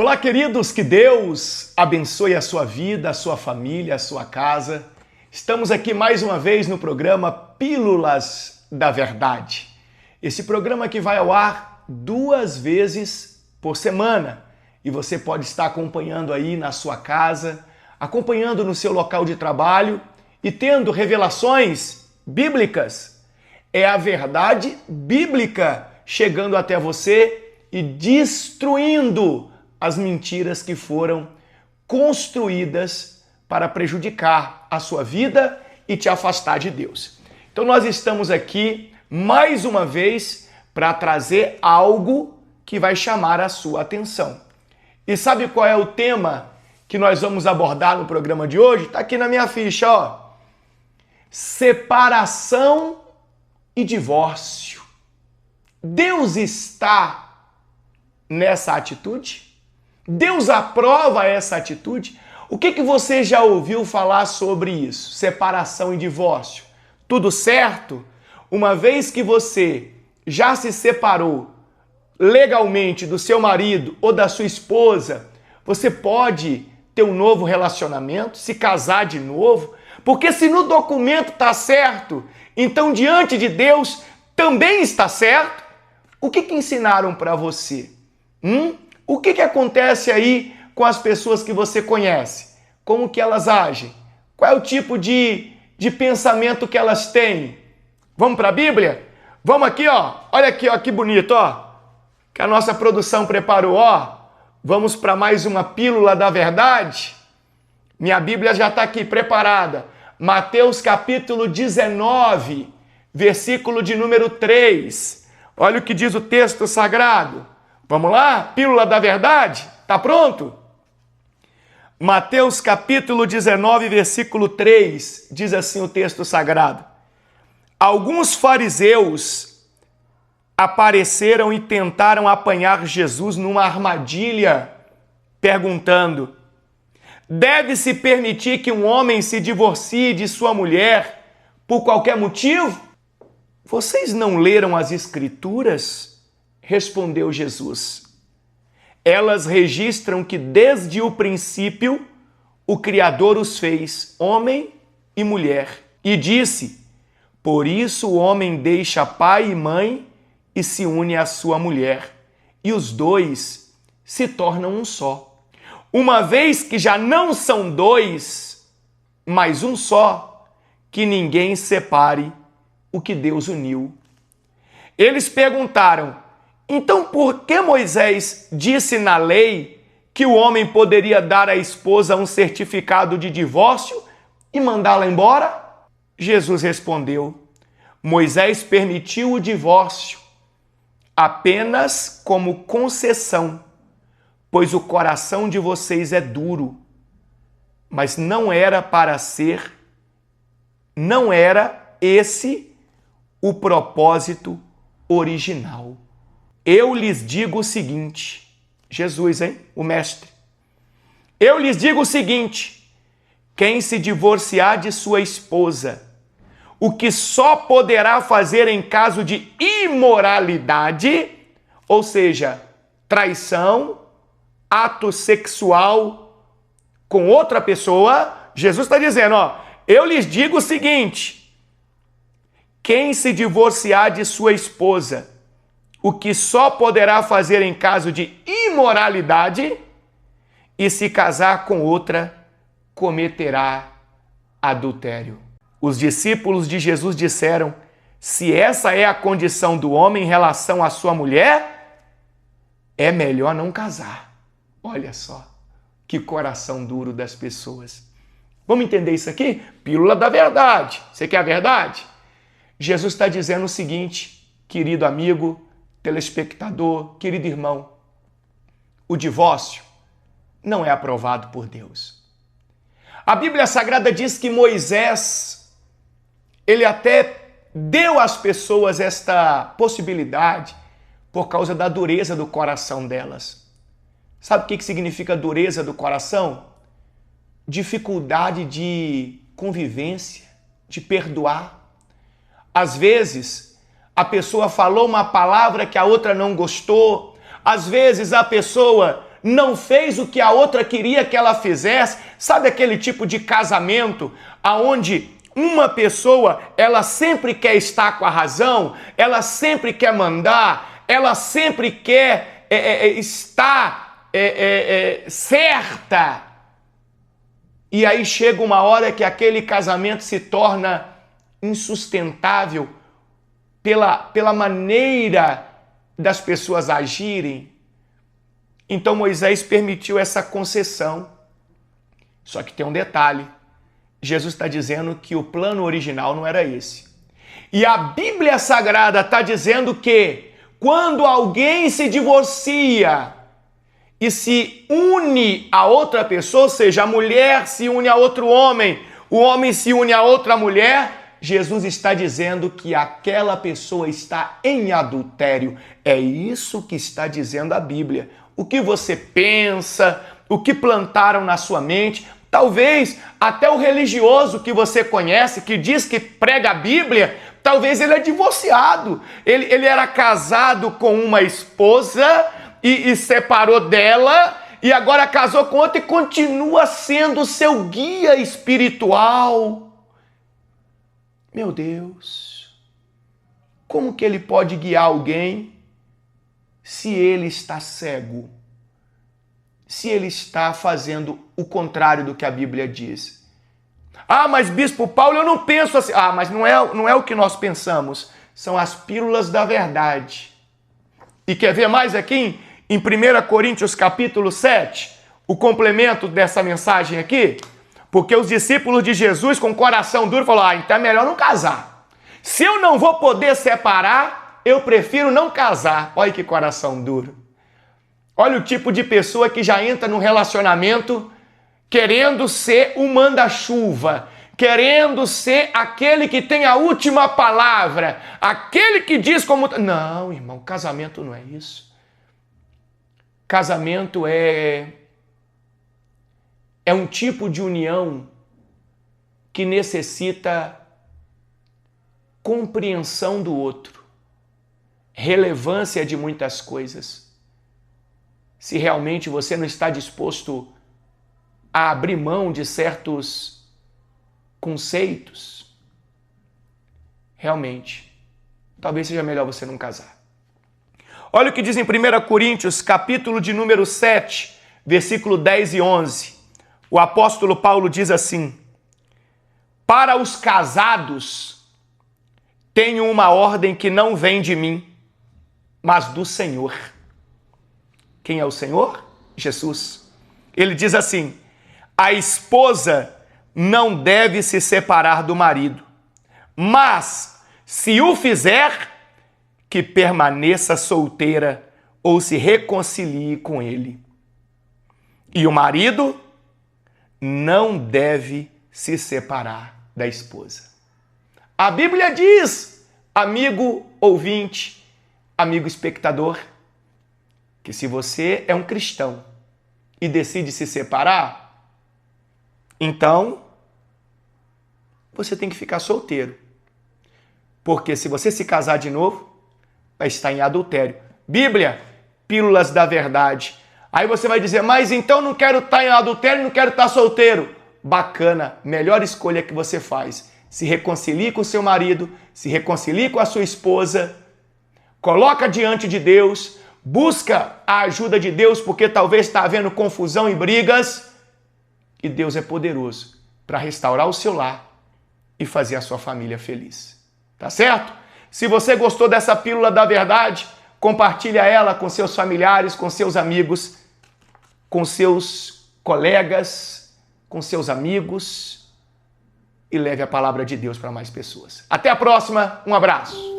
Olá, queridos, que Deus abençoe a sua vida, a sua família, a sua casa. Estamos aqui mais uma vez no programa Pílulas da Verdade. Esse programa que vai ao ar 2 vezes por semana e você pode estar acompanhando aí na sua casa, acompanhando no seu local de trabalho e tendo revelações bíblicas. É a verdade bíblica chegando até você e destruindo as mentiras que foram construídas para prejudicar a sua vida e te afastar de Deus. Então nós estamos aqui mais uma vez para trazer algo que vai chamar a sua atenção. E sabe qual é o tema que nós vamos abordar no programa de hoje? Está aqui na minha ficha, ó. Separação e divórcio. Deus está nessa atitude? Deus aprova essa atitude? O que você já ouviu falar sobre isso? Separação e divórcio. Tudo certo? Uma vez que você já se separou legalmente do seu marido ou da sua esposa, você pode ter um novo relacionamento, se casar de novo, porque se no documento está certo, então diante de Deus também está certo. O que ensinaram para você? O que acontece aí com as pessoas que você conhece? Como que elas agem? Qual é o tipo de pensamento que elas têm? Vamos para a Bíblia? Vamos aqui, ó. Olha aqui, ó, que bonito, ó. Que a nossa produção preparou, ó. Vamos para mais uma pílula da verdade. Minha Bíblia já está aqui preparada. Mateus capítulo 19, versículo de número 3. Olha o que diz o texto sagrado. Vamos lá? Pílula da verdade? Tá pronto? Mateus capítulo 19, versículo 3, diz assim o texto sagrado. Alguns fariseus apareceram e tentaram apanhar Jesus numa armadilha, perguntando: deve-se permitir que um homem se divorcie de sua mulher por qualquer motivo? Vocês não leram as Escrituras? Respondeu Jesus. Elas registram que desde o princípio o Criador os fez homem e mulher. E disse: por isso o homem deixa pai e mãe e se une à sua mulher, e os dois se tornam um só. Uma vez que já não são dois, mas um só, que ninguém separe o que Deus uniu. Eles perguntaram: então por que Moisés disse na lei que o homem poderia dar à esposa um certificado de divórcio e mandá-la embora? Jesus respondeu: Moisés permitiu o divórcio apenas como concessão, pois o coração de vocês é duro, mas não era esse o propósito original. Eu lhes digo o seguinte, Jesus, o mestre. Eu lhes digo o seguinte, quem se divorciar de sua esposa, o que só poderá fazer em caso de imoralidade, ou seja, traição, ato sexual com outra pessoa, Jesus está dizendo, ó, eu lhes digo o seguinte, quem se divorciar de sua esposa, o que só poderá fazer em caso de imoralidade, e se casar com outra, cometerá adultério. Os discípulos de Jesus disseram, se essa é a condição do homem em relação à sua mulher, é melhor não casar. Olha só, que coração duro das pessoas. Vamos entender isso aqui? Pílula da verdade. Você quer a verdade? Jesus está dizendo o seguinte, querido amigo, telespectador, querido irmão, o divórcio não é aprovado por Deus. A Bíblia Sagrada diz que Moisés, ele até deu às pessoas esta possibilidade por causa da dureza do coração delas. Sabe o que significa dureza do coração? Dificuldade de convivência, de perdoar. Às vezes, a pessoa falou uma palavra que a outra não gostou. Às vezes a pessoa não fez o que a outra queria que ela fizesse. Sabe aquele tipo de casamento aonde uma pessoa, ela sempre quer estar com a razão, ela sempre quer mandar, ela sempre quer estar certa. E aí chega uma hora que aquele casamento se torna insustentável pela maneira das pessoas agirem. Então Moisés permitiu essa concessão. Só que tem um detalhe. Jesus está dizendo que o plano original não era esse. E a Bíblia Sagrada está dizendo que quando alguém se divorcia e se une a outra pessoa, ou seja, a mulher se une a outro homem, o homem se une a outra mulher, Jesus está dizendo que aquela pessoa está em adultério. É isso que está dizendo a Bíblia. O que você pensa, o que plantaram na sua mente, talvez até o religioso que você conhece, que diz que prega a Bíblia, talvez ele é divorciado. Ele era casado com uma esposa e separou dela, e agora casou com outra e continua sendo seu guia espiritual. Meu Deus, como que ele pode guiar alguém se ele está cego? Se ele está fazendo o contrário do que a Bíblia diz? Ah, mas Bispo Paulo, eu não penso assim. Ah, mas não é o que nós pensamos. São as pílulas da verdade. E quer ver mais aqui em 1 Coríntios capítulo 7? O complemento dessa mensagem aqui? Porque os discípulos de Jesus com coração duro falaram, então é melhor não casar. Se eu não vou poder separar, eu prefiro não casar. Olha que coração duro. Olha o tipo de pessoa que já entra num relacionamento querendo ser o manda-chuva, querendo ser aquele que tem a última palavra, aquele que diz como... Não, irmão, casamento não é isso. Casamento é um tipo de união que necessita compreensão do outro, relevância de muitas coisas. Se realmente você não está disposto a abrir mão de certos conceitos, realmente, talvez seja melhor você não casar. Olha o que diz em 1 Coríntios, capítulo de número 7, versículo 10 e 11. O apóstolo Paulo diz assim: para os casados, tenho uma ordem que não vem de mim, mas do Senhor. Quem é o Senhor? Jesus. Ele diz assim: a esposa não deve se separar do marido, mas, se o fizer, que permaneça solteira ou se reconcilie com ele. E o marido não deve se separar da esposa. A Bíblia diz, amigo ouvinte, amigo espectador, que se você é um cristão e decide se separar, então você tem que ficar solteiro. Porque se você se casar de novo, vai estar em adultério. Bíblia, pílulas da verdade. Aí você vai dizer, mas então não quero estar em adultério, não quero estar solteiro. Bacana, melhor escolha que você faz. Se reconcilie com seu marido, se reconcilie com a sua esposa, coloca diante de Deus, busca a ajuda de Deus, porque talvez está havendo confusão e brigas, e Deus é poderoso para restaurar o seu lar e fazer a sua família feliz. Tá certo? Se você gostou dessa pílula da verdade, compartilha ela com seus familiares, com seus amigos, com seus colegas, com seus amigos e leve a palavra de Deus para mais pessoas. Até a próxima, um abraço.